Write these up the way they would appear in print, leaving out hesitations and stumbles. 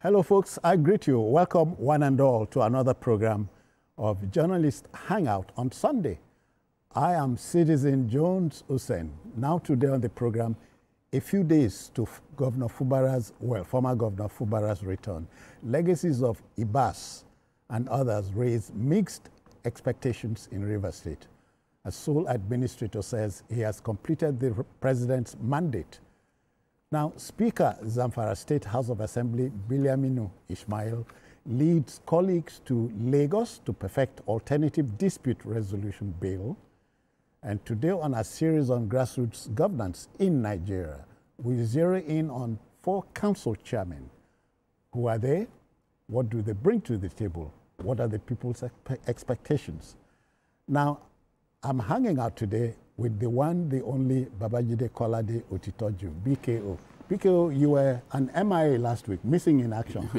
Hello, folks. I greet you. Welcome, one and all, to another program of Journalist Hangout on Sunday. I am Citizen Jones Hussein. Now, today on the program, a few days to Governor Fubara's, former Governor Fubara's return. Legacies of Ibas and others raise mixed expectations in Rivers State. A sole administrator says he has completed the president's mandate. Now, Speaker Zamfara State House of Assembly Biliaminu Ismail leads colleagues to Lagos to perfect alternative dispute resolution bill. And today on a series on grassroots governance in Nigeria, we zero in on 4 council chairmen. Who are they? What do they bring to the table? What are the people's expectations? Now, I'm hanging out today with the one, the only Babajide Kolade Otitoju, BKO. BKO, you were an MIA last week, missing in action.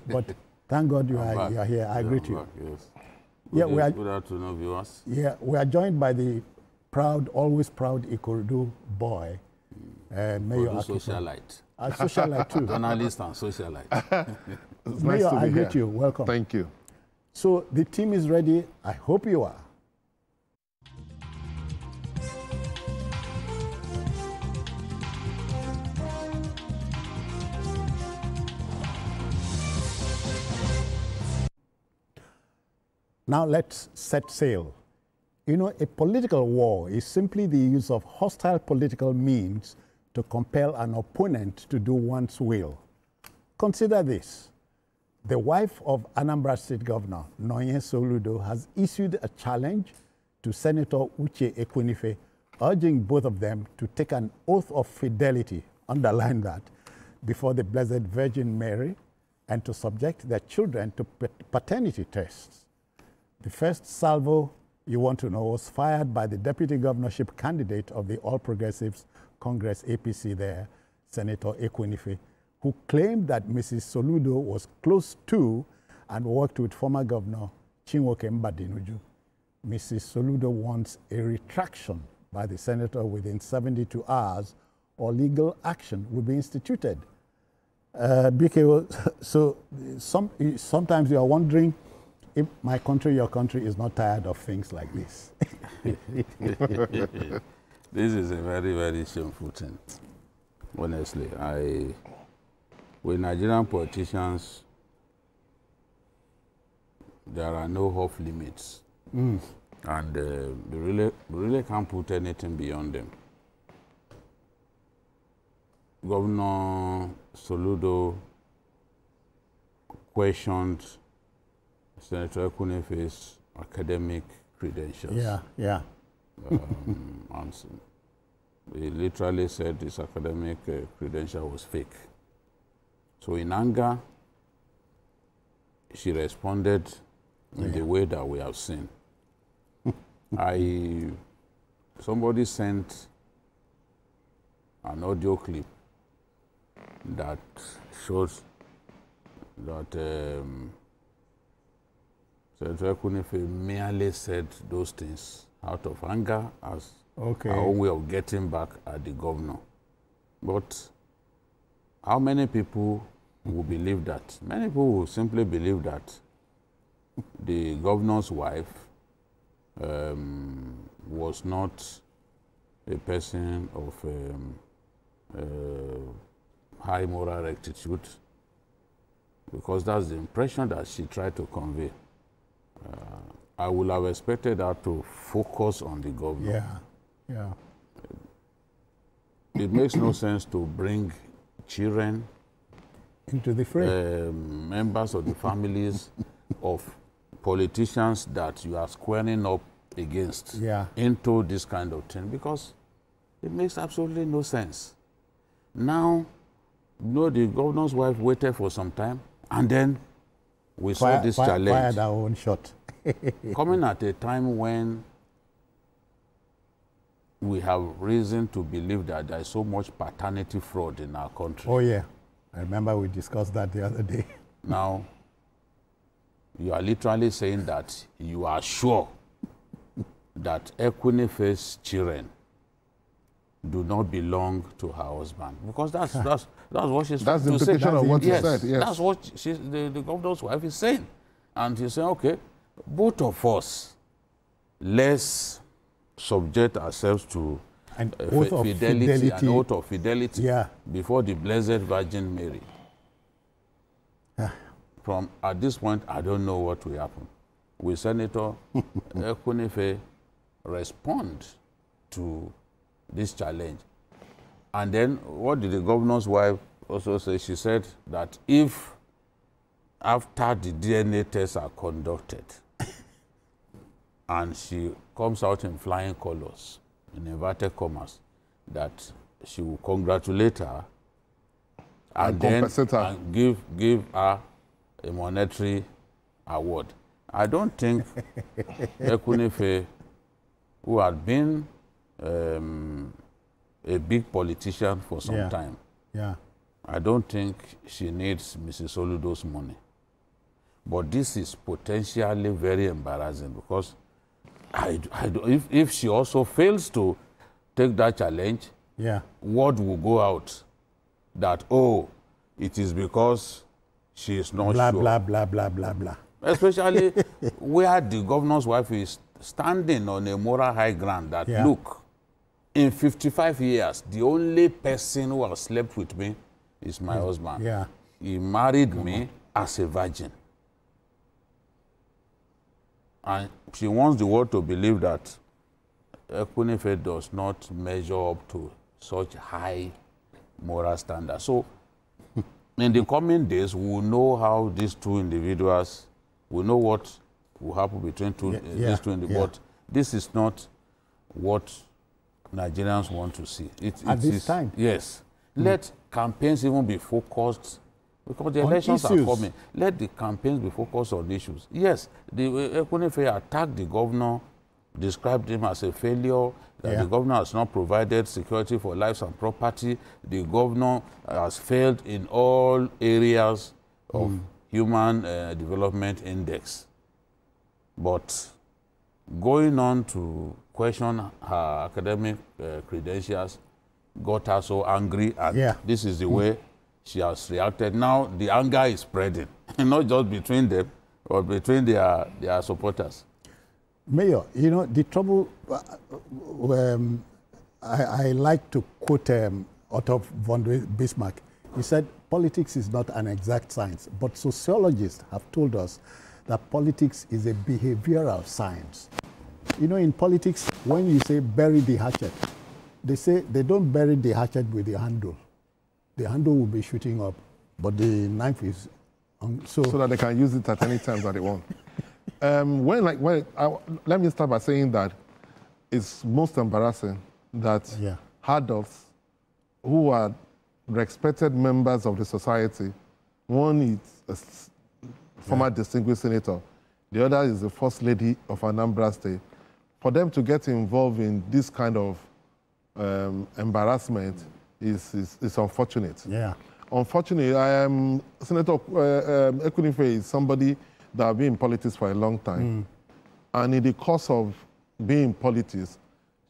But thank God you are here. I greet you. Yes. Good afternoon, viewers. Yeah, we are joined by the proud, always proud Ikorodu boy, Mayor Socialite. Socialite too. Journalist and socialite. Mayor, I greet you. Welcome. Thank you. So the team is ready. I hope you are. Now let's set sail. You know, a political war is simply the use of hostile political means to compel an opponent to do one's will. Consider this. The wife of Anambra State Governor, Nonye Soludo, has issued a challenge to Senator Uche Ekwunife, urging both of them to take an oath of fidelity, underline that, before the Blessed Virgin Mary, and to subject their children to paternity tests. The first salvo you want to know was fired by the deputy governorship candidate of the All Progressives Congress APC there, Senator Ekwunife, who claimed that Mrs. Soludo was close to and worked with former Governor Chinwoke Mbadinuju. Mrs. Soludo wants a retraction by the senator within 72 hours or legal action will be instituted. BKO, so sometimes you are wondering if my country, your country, is not tired of things like this. This is a very, very shameful thing. Honestly, with Nigerian politicians, there are no off limits. And we really can't put anything beyond them. Governor Soludo questioned Senator Ekwunife's academic credentials. Yeah. And he literally said his academic credential was fake. So in anger, she responded in the way that we have seen. Somebody sent an audio clip that shows that Senator Ekwunife merely said those things out of anger as our own way of getting back at the governor. But how many people will believe that? Many people will simply believe that the governor's wife was not a person of high moral rectitude, because that's the impression that she tried to convey. I would have expected her to focus on the governor. Yeah. It makes no sense to bring children into the fray, members of the families of politicians that you are squaring up against into this kind of thing, because it makes absolutely no sense. Now, you know, the governor's wife waited for some time, and then we saw this challenge. Fired our own shot. Coming at a time when we have reason to believe that there is so much paternity fraud in our country. Oh, yeah. I remember we discussed that the other day. Now, you are literally saying that you are sure that Ekwunife's children do not belong to her husband, because that's what she's that's the to say. implication of what you said. Yes, that's what the governor's wife is saying, and she's saying, okay, both of us, let's subject ourselves to an oath of fidelity, an oath of fidelity before the Blessed Virgin Mary. From at this point, I don't know what will happen. Will Senator Ekwunife respond to this challenge? And then what did the governor's wife also say? She said that if after the DNA tests are conducted and she comes out in flying colors, in inverted commas, that she will congratulate her and then and give her a monetary award. I don't think Ekwunife, who had been a big politician for some time, I don't think she needs Mrs. Soludo's money. But this is potentially very embarrassing, because if she also fails to take that challenge, word will go out that, oh, it is because she is not sure. Blah, blah, blah, blah, blah. Especially where the governor's wife is standing on a moral high ground that, look, in 55 years, the only person who has slept with me is my husband. He married me as a virgin. And she wants the world to believe that Ekwunife does not measure up to such high moral standards. So in the coming days, we will know how these two individuals, we know what will happen between these two individuals. But this is not what Nigerians want to see. At this time? Yes. Let campaigns even be focused, because the elections are coming. Let the campaigns be focused on issues. Yes, the Ekwunife attacked the governor, described him as a failure, that the governor has not provided security for lives and property. The governor has failed in all areas of human development index. But going on to question her academic credentials got her so angry, and this is the way she has reacted. Now the anger is spreading, not just between them, but between their supporters. Mayor, you know, the trouble, I like to quote Otto von Bismarck. He said, politics is not an exact science, but sociologists have told us that politics is a behavioral science. You know, in politics, when you say bury the hatchet, they say they don't bury the hatchet with the handle. The handle will be shooting up, but the knife is on, so that they can use it at any time that they want. Let me start by saying that it's most embarrassing that adults who are respected members of the society, one is a former distinguished senator, the other is the first lady of Anambra State, for them to get involved in this kind of embarrassment is unfortunate. Unfortunately, Senator Ekwunife is somebody that has been in politics for a long time. And in the course of being in politics,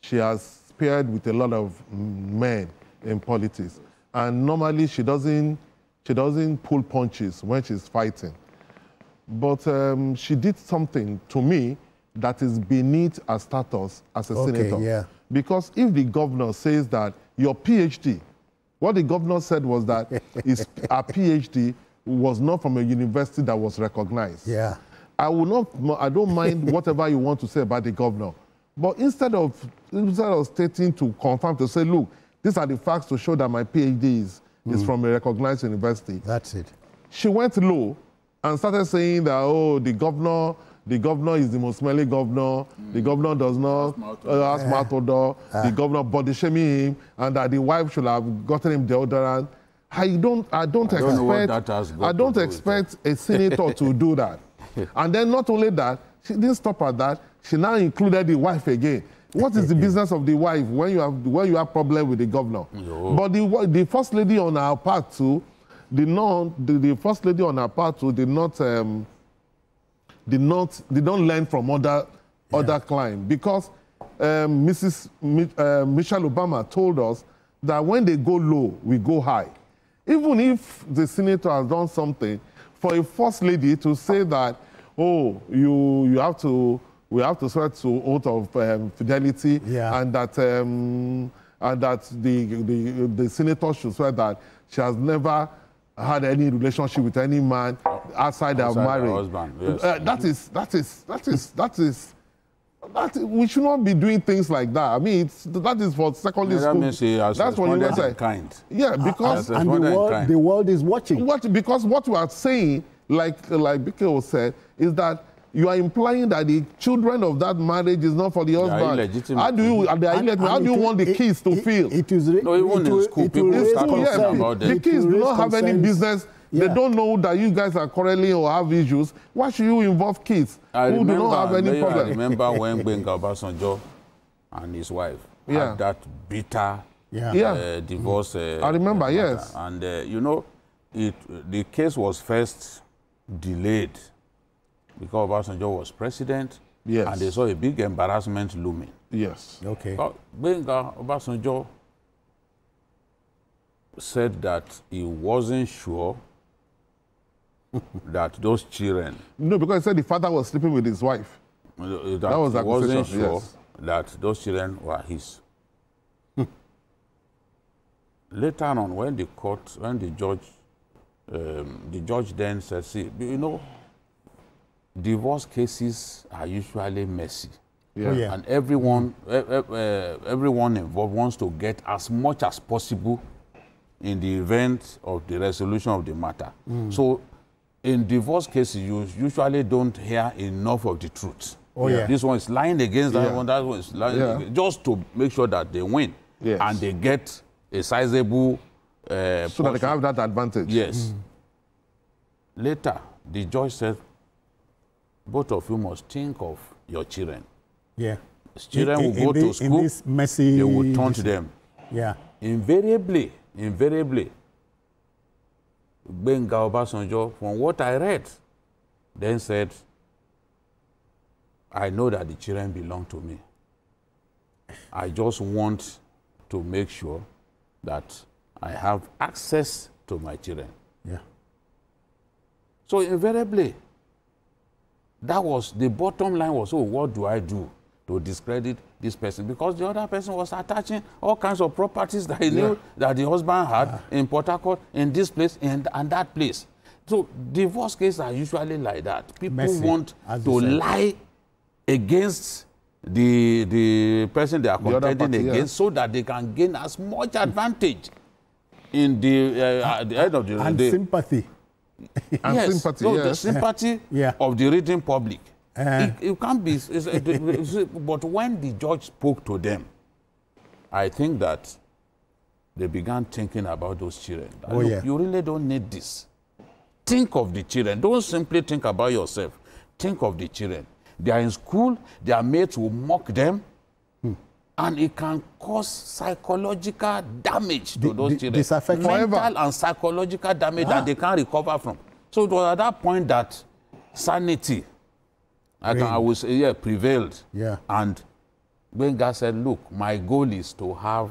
she has paired with a lot of men in politics. And normally she doesn't pull punches when she's fighting. But she did something to me that is beneath her status as a senator. Because if the governor says that your PhD, what the governor said was that her PhD was not from a university that was recognized. I don't mind whatever you want to say about the governor. But instead of stating to confirm, to say, look, these are the facts to show that my PhD is from a recognized university. That's it. She went low and started saying that, oh, the governor is the most smelly governor. The governor does not ask mouth odor. The governor body shaming him, and that the wife should have gotten him deodorant. I don't expect a senator to do that. And then not only that, she didn't stop at that. She now included the wife again. What is the business of the wife when you have problem with the governor? But the first lady on our part too, the first lady on our part too did not learn from other clients, because Michelle Obama told us that when they go low, we go high. Even if the senator has done something, for a first lady to say that, oh, we have to swear to oath of fidelity, and that the senator should swear that she has never had any relationship with any man outside her marriage. Yes. We should not be doing things like that. I mean, that is for secondary school. That's what you say. Kind. Yeah, because and the world is watching. Because what we are saying, like Biko said, is that you are implying that the children of that marriage is not for the husband. How do you want the kids to feel? It is even in school, people start talking about them. The kids do not have any business. They don't know that you guys are quarreling or have issues. Why should you involve kids who do not have any problem? I remember when Gbenga Obasanjo and his wife had that bitter divorce. I remember, yes. And, you know, the case was first delayed because Obasanjo was president, and they saw a big embarrassment looming. Yes. Okay. Gbenga Obasanjo said that he wasn't sure that those children... No, because he said the father was sleeping with his wife. That was he wasn't sure that those children were his. Later on, when the judge then said, see, you know, divorce cases are usually messy. And everyone involved wants to get as much as possible in the event of the resolution of the matter. So in divorce cases, you usually don't hear enough of the truth. This one is lying against that one, that one is lying against, just to make sure that they win. And they get a sizable so that they can have that advantage. Yes. Later, the judge said, both of you must think of your children. Children will go to school, this messy, they will turn to them. Invariably, Gbenga Obasanjo, from what I read, then said, I know that the children belong to me. I just want to make sure that I have access to my children. So invariably, that was, the bottom line was, oh, what do I do to discredit this person? Because the other person was attaching all kinds of properties that he knew that the husband had in Port Harcourt, in this place, and that place. So divorce cases are usually like that. People want to lie against the person they are contending against so that they can gain as much advantage in the at the end of the day. And sympathy. The sympathy of the reading public. It can't be, but when the judge spoke to them, I think that they began thinking about those children. Look, you really don't need this. Think of the children. Don't simply think about yourself. Think of the children. They are in school, their mates will mock them, and it can cause psychological damage to those children. Mental and psychological damage that they can't recover from. So it was at that point that sanity, I would say, prevailed. And Gbenga said, look, my goal is to have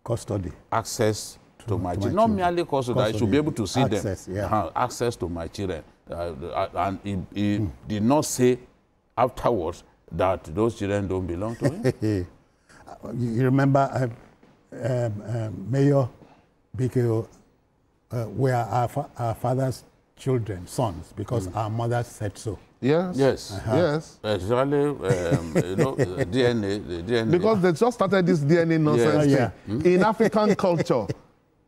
custody, access to my children. Not merely custody, I should be able to see them. Access to my children. And he did not say afterwards that those children don't belong to him. You remember Mayor Biko, we are our father's children, sons, because our mothers said so. Yes. Especially, you know, the DNA. Because they just started this DNA nonsense thing. In African culture,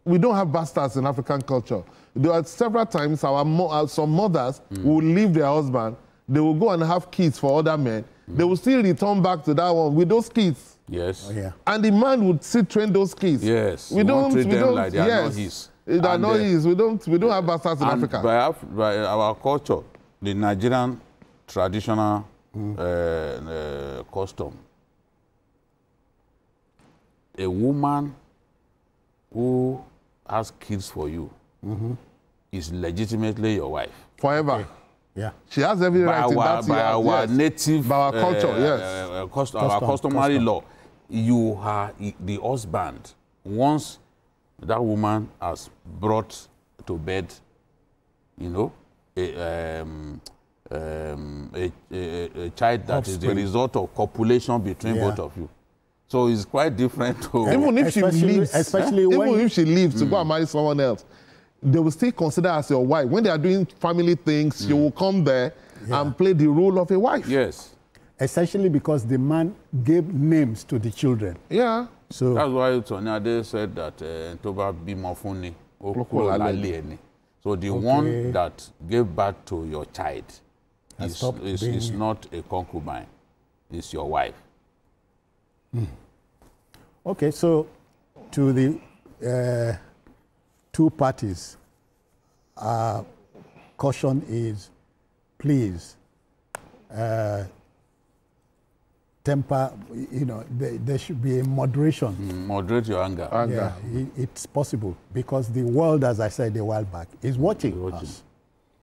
we don't have bastards in African culture. There are several times some mothers will leave their husband, they will go and have kids for other men. They will still return back to that one with those kids. And the man would still train those kids. We don't treat them like they are not his. They are not his. We don't have bastards in Africa. By our culture, the Nigerian traditional custom, a woman who has kids for you is legitimately your wife. Forever. Yeah. She has every right in that. By our native, by our culture, yes. Our customary law. You are the husband. Once that woman has brought to bed, you know, a child that is the result of copulation between both of you. So it's quite different. Even if she leaves, even if she leaves to go and marry someone else, they will still consider as your wife. When they are doing family things, you will come there and play the role of a wife. Yes. Essentially because the man gave names to the children. Yeah. So that's why Tony Ade said that Toba Bimofuni. So the one that gave birth to your child is not a concubine. It's your wife. Okay, so to the two parties, caution is, please, temper, you know, there should be a moderation. Moderate your anger. Yeah, it's possible because the world, as I said a while back, is watching us.